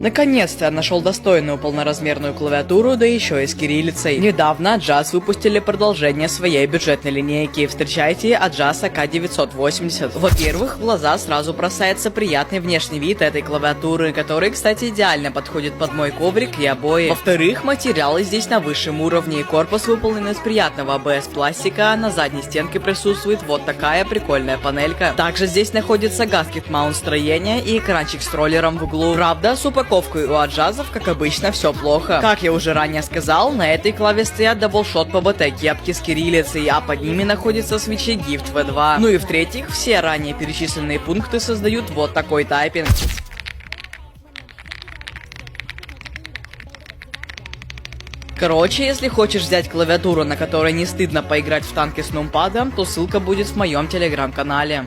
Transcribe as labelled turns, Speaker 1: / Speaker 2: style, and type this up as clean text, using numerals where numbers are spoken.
Speaker 1: Наконец-то я нашел достойную полноразмерную клавиатуру, да еще и с кириллицей. Недавно Ajas выпустили продолжение своей бюджетной линейки. Встречайте Ajas AK980. Во-первых, в глаза сразу бросается приятный внешний вид этой клавиатуры, который, кстати, идеально подходит под мой коврик и обои. Во-вторых, материалы здесь на высшем уровне. Корпус выполнен из приятного ABS пластика, а на задней стенке присутствует вот такая прикольная панелька. Также здесь находится гаскет маунт строения и экранчик с роллером в углу. Правда, с упаковкой у Ajas, как обычно, все плохо. Как я уже ранее сказал, на этой клаве стоят даблшот PBT кепки с кириллицей, а под ними находится свечи Gift V2. Ну и в-третьих, все ранее перечисленные пункты создают вот такой тайпинг. Короче, если хочешь взять клавиатуру, на которой не стыдно поиграть в танки с нумпадом, то ссылка будет в моем телеграм-канале.